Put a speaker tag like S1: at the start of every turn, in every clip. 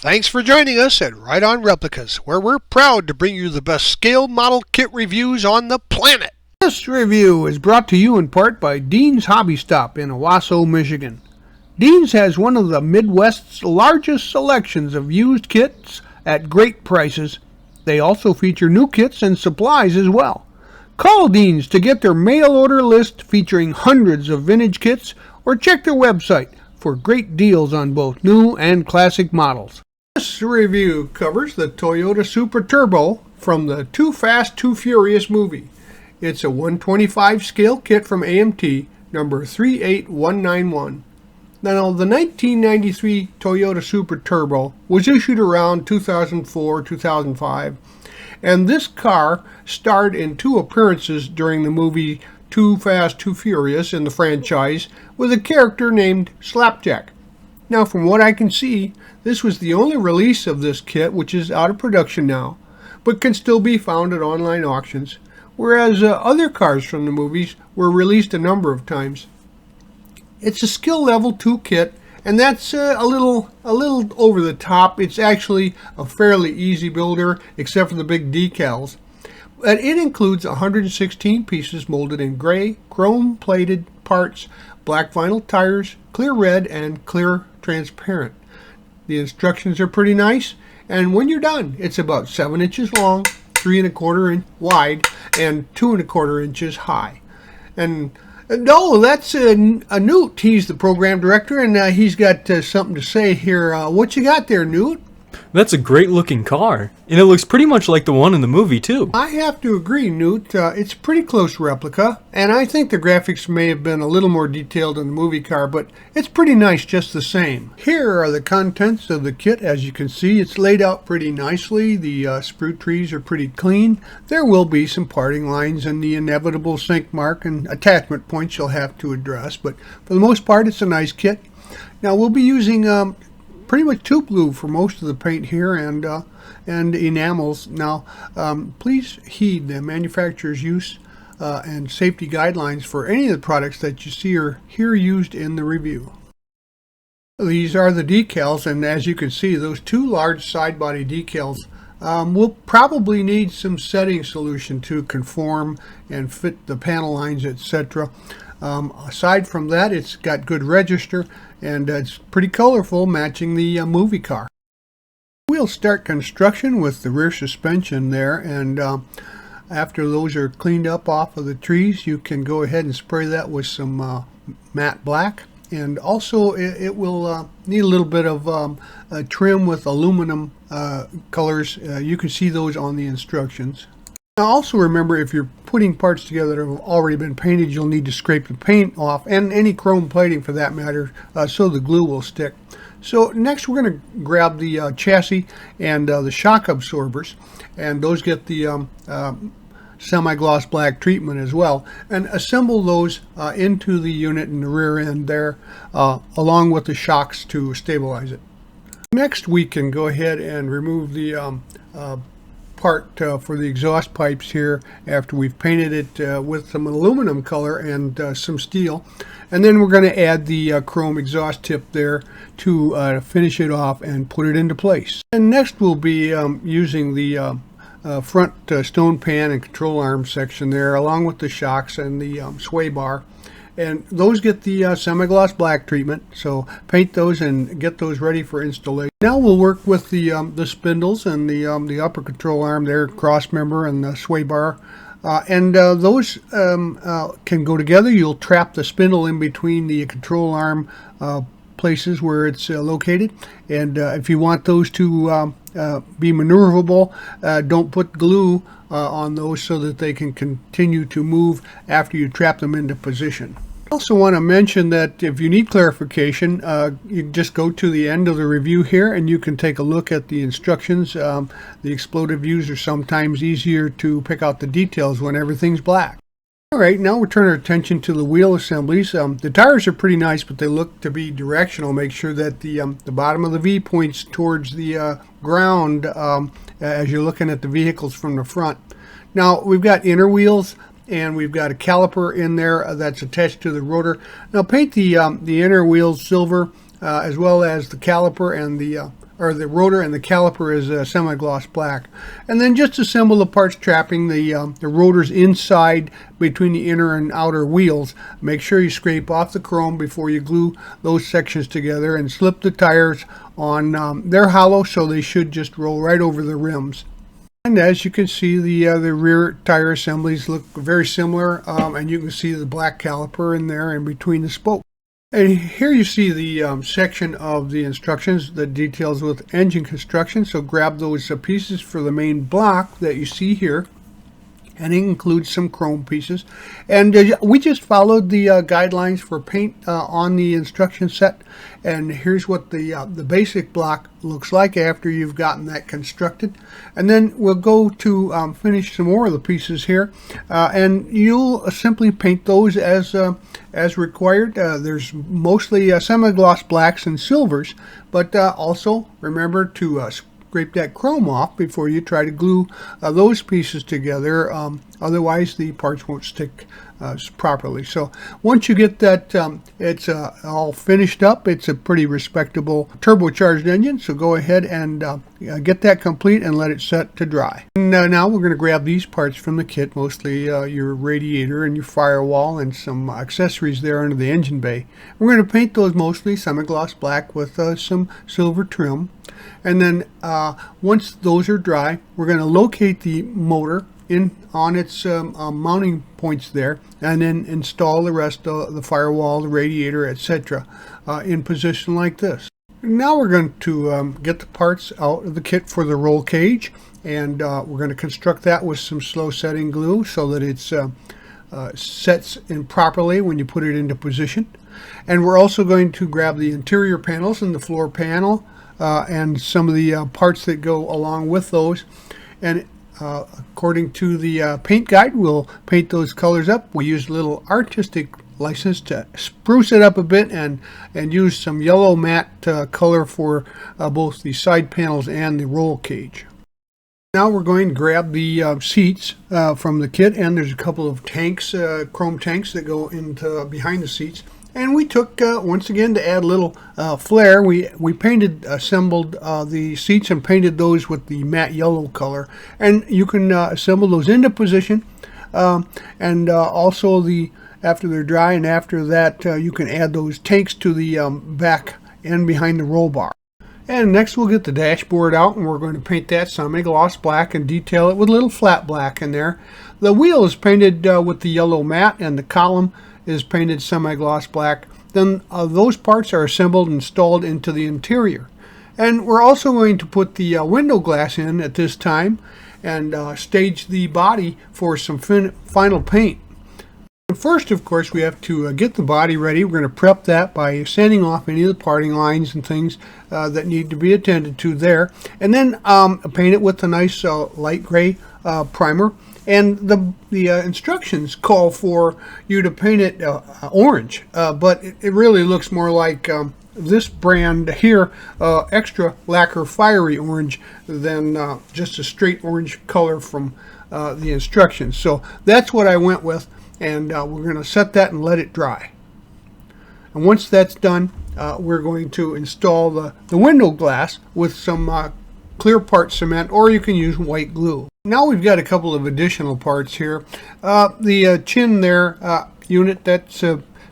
S1: Thanks for joining us at Right On Replicas, where we're proud to bring you the best scale model kit reviews on the planet.
S2: This review is brought to you in part by Dean's Hobby Stop in Owasso, Michigan. Dean's has one of the Midwest's largest selections of used kits at great prices. They also feature new kits and supplies as well. Call Dean's to get their mail order list featuring hundreds of vintage kits, or check their website for great deals on both new and classic models. This review covers the Toyota Supra Turbo from the Too Fast, Too Furious movie. It's a 125 scale kit from AMT, number 38191. Now, the 1993 Toyota Supra Turbo was issued around 2004-2005, and this car starred in two appearances during the movie Too Fast, Too Furious in the franchise with a character named Slapjack. Now, from what I can see, this was the only release of this kit, which is out of production now, but can still be found at online auctions, whereas other cars from the movies were released a number of times. It's a skill level 2 kit, and that's a little over the top. It's actually a fairly easy builder, except for the big decals. But it includes 116 pieces molded in gray, chrome-plated parts, black vinyl tires, clear red, and clear transparent. The instructions are pretty nice, and when you're done, it's about 7 inches long, 3 1/4 inch wide, and 2 1/4 inches high. And no, that's a Newt. He's the program director, and he's got something to say here. What you got there, Newt?
S3: That's a great looking car, and it looks pretty much like the one in the movie too.
S2: I have to agree, Newt. It's a pretty close replica, and I think the graphics may have been a little more detailed in the movie car, but it's pretty nice just the same. Here are the contents of the kit. As you can see, it's laid out pretty nicely. The sprue trees are pretty clean. There will be some parting lines and the inevitable sink mark and attachment points you'll have to address, but for the most part, it's a nice kit. Now, we'll be using pretty much tube glue for most of the paint here and enamels. Now, please heed the manufacturer's use and safety guidelines for any of the products that you see or hear used in the review. These are the decals, and as you can see, those two large side body decals will probably need some setting solution to conform and fit the panel lines, etc. Aside from that, it's got good register, and it's pretty colorful, matching the movie car. We'll start construction with the rear suspension there, and after those are cleaned up off of the trees, you can go ahead and spray that with some matte black. And also it will need a little bit of trim with aluminum colors. You can see those on the instructions. Now, also remember, if you're putting parts together that have already been painted, you'll need to scrape the paint off, and any chrome plating for that matter, so the glue will stick. So next we're going to grab the chassis and the shock absorbers, and those get the semi-gloss black treatment as well, and assemble those into the unit in the rear end there, along with the shocks to stabilize it. Next, we can go ahead and remove the part for the exhaust pipes here after we've painted it with some aluminum color and some steel, and then we're going to add the chrome exhaust tip there to finish it off and put it into place. And next we'll be using the front stone pan and control arm section there, along with the shocks and the sway bar, and those get the semi-gloss black treatment, so paint those and get those ready for installation. Now we'll work with the spindles and the upper control arm there, cross member, and the sway bar, and those can go together. You'll trap the spindle in between the control arm places where it's located, and if you want those to be maneuverable, don't put glue on those so that they can continue to move after you trap them into position. I also want to mention that if you need clarification, you just go to the end of the review here and you can take a look at the instructions. The exploded views are sometimes easier to pick out the details when everything's black. Alright, now we'll turn our attention to the wheel assemblies. The tires are pretty nice, but they look to be directional. Make sure that the bottom of the V points towards the ground as you're looking at the vehicles from the front. Now, we've got inner wheels, and we've got a caliper in there that's attached to the rotor. Now, paint the inner wheels silver, as well as the caliper and the or the rotor and the caliper is semi-gloss black. And then just assemble the parts trapping the rotors inside between the inner and outer wheels. Make sure you scrape off the chrome before you glue those sections together, and slip the tires on. They're hollow, so they should just roll right over the rims. And as you can see, the rear tire assemblies look very similar, and you can see the black caliper in there in between the spokes. And here you see the section of the instructions that details with engine construction. So grab those pieces for the main block that you see here, and it includes some chrome pieces. And we just followed the guidelines for paint on the instruction set. And here's what the basic block looks like after you've gotten that constructed. And then we'll go to finish some more of the pieces here, and you'll simply paint those as required. There's mostly semi-gloss blacks and silvers, but also remember to scrape that chrome off before you try to glue those pieces together. Otherwise the parts won't stick properly. So once you get that it's all finished up, it's a pretty respectable turbocharged engine. So go ahead and get that complete and let it set to dry. And now we're going to grab these parts from the kit, mostly your radiator and your firewall and some accessories there under the engine bay. We're going to paint those mostly semi-gloss black with some silver trim. And then once those are dry, we're going to locate the motor on its mounting points there, and then install the rest of the firewall, the radiator, etc. In position like this. Now we're going to get the parts out of the kit for the roll cage, and we're going to construct that with some slow setting glue so that it sets in properly when you put it into position. And we're also going to grab the interior panels and the floor panel and some of the parts that go along with those, and according to the paint guide, we'll paint those colors up. We use a little artistic license to spruce it up a bit, and use some yellow matte color for both the side panels and the roll cage. Now we're going to grab the seats from the kit, and there's a couple of tanks, chrome tanks that go into behind the seats. And we took, once again, to add a little flair, we assembled the seats and painted those with the matte yellow color. And you can assemble those into position, and also after they're dry, and after that you can add those tanks to the back and behind the roll bar. And next we'll get the dashboard out, and we're going to paint that semi-gloss black and detail it with a little flat black in there. The wheel is painted with the yellow matte, and the column is painted semi-gloss black. Then those parts are assembled and installed into the interior. And we're also going to put the window glass in at this time, and stage the body for some final paint. First, of course, we have to get the body ready. We're going to prep that by sanding off any of the parting lines and things that need to be attended to there, and then paint it with a nice light gray primer. And the instructions call for you to paint it orange, but it really looks more like this brand here, extra lacquer fiery orange, than just a straight orange color from the instructions. So that's what I went with, and we're going to set that and let it dry. And once that's done, we're going to install the window glass with some clear part cement, or you can use white glue. Now we've got a couple of additional parts here. The chin there unit, that's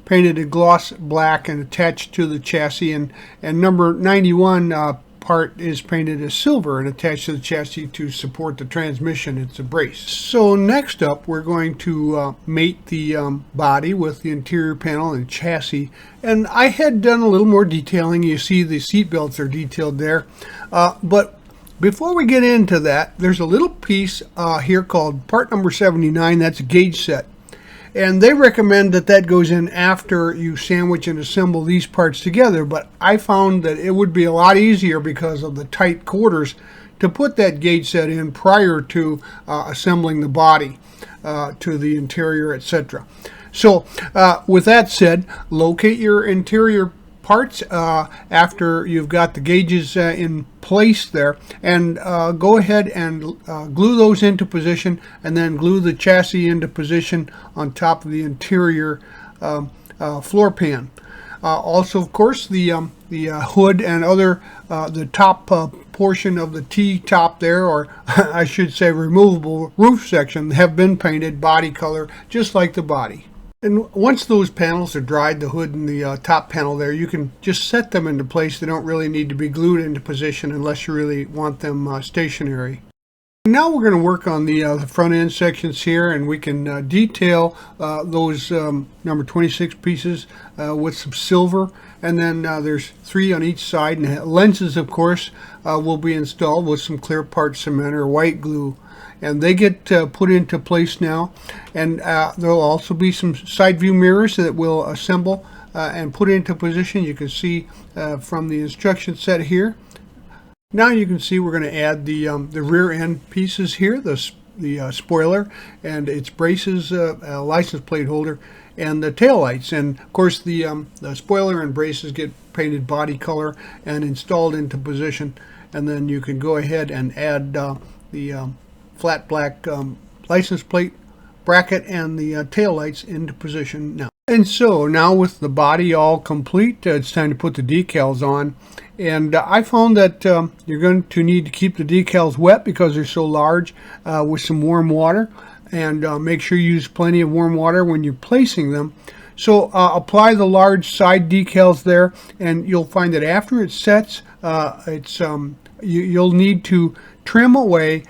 S2: painted a gloss black and attached to the chassis, and number 91 part is painted as silver and attached to the chassis to support the transmission. It's a brace. So next up, we're going to mate the body with the interior panel and chassis, and I had done a little more detailing. You see the seat belts are detailed there, but before we get into that, there's a little piece here called part number 79. That's a gauge set, and they recommend that goes in after you sandwich and assemble these parts together, but I found that it would be a lot easier because of the tight quarters to put that gauge set in prior to assembling the body to the interior, etc. So with that said, locate your interior parts after you've got the gauges in place there, and go ahead and glue those into position, and then glue the chassis into position on top of the interior floor pan. Also, of course, the hood and other the top portion of the T-top there, or I should say removable roof section, have been painted body color just like the body. And once those panels are dried, the hood and the top panel there, you can just set them into place. They don't really need to be glued into position unless you really want them stationary. Now we're going to work on the front end sections here, and we can detail those number 26 pieces with some silver, and then there's 3 on each side, and lenses, of course, will be installed with some clear part cement or white glue, and they get put into place now. And there'll also be some side view mirrors that we'll assemble and put into position. You can see from the instruction set here. Now you can see we're going to add the rear end pieces here, the spoiler and its braces, license plate holder, and the tail lights. And of course the spoiler and braces get painted body color and installed into position. And then you can go ahead and add the flat black license plate bracket and the tail lights into position now. And so now with the body all complete, it's time to put the decals on. And I found that you're going to need to keep the decals wet because they're so large with some warm water. And make sure you use plenty of warm water when you're placing them. So apply the large side decals there, and you'll find that after it sets, you'll need to trim away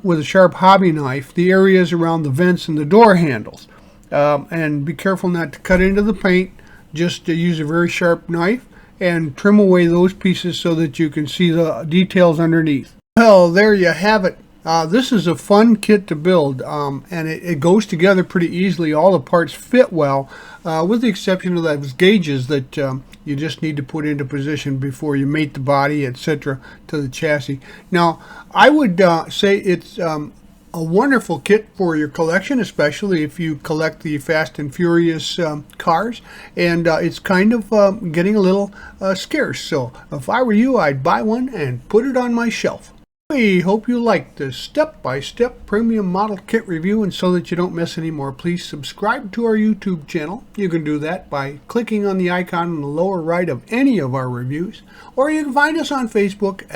S2: with a sharp hobby knife the areas around the vents and the door handles. And be careful not to cut into the paint. Just use a very sharp knife and trim away those pieces so that you can see the details underneath. Well, there you have it. This is a fun kit to build, and it goes together pretty easily. All the parts fit well, with the exception of those gauges that you just need to put into position before you mate the body, etc., to the chassis. Now, I would say it's a wonderful kit for your collection, especially if you collect the Fast and Furious cars, and it's kind of getting a little scarce. So if I were you, I'd buy one and put it on my shelf. We hope you liked this step-by-step premium model kit review, and so that you don't miss any more, please subscribe to our YouTube channel. You can do that by clicking on the icon in the lower right of any of our reviews, or you can find us on Facebook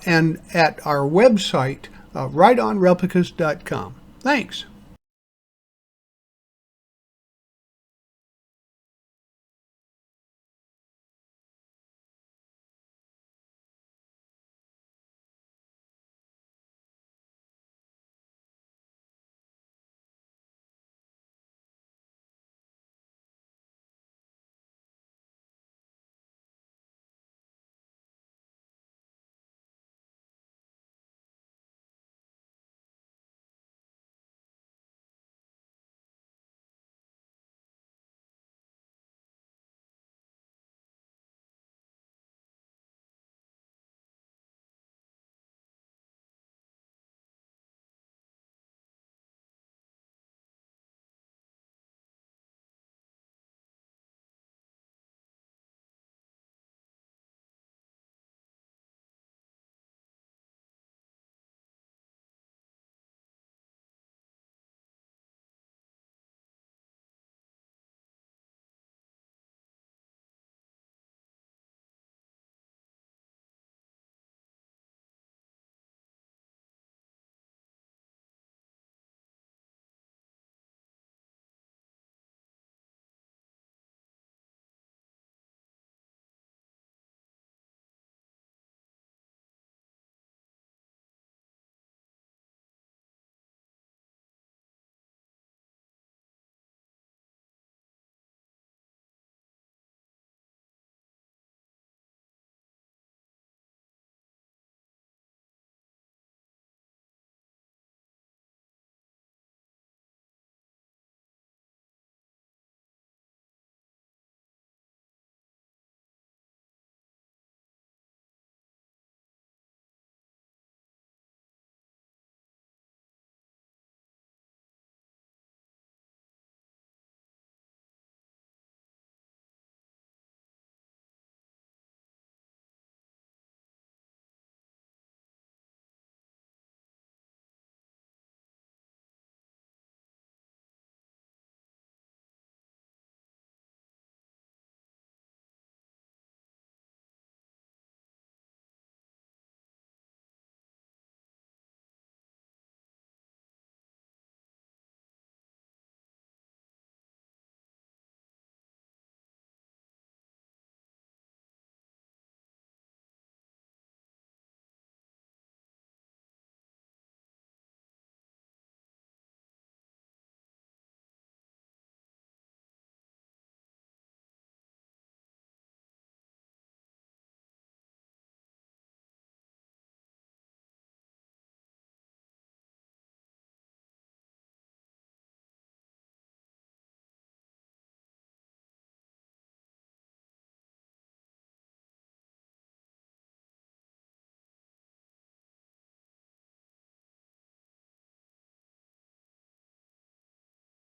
S2: and at our website, rightonreplicas.com. Thanks.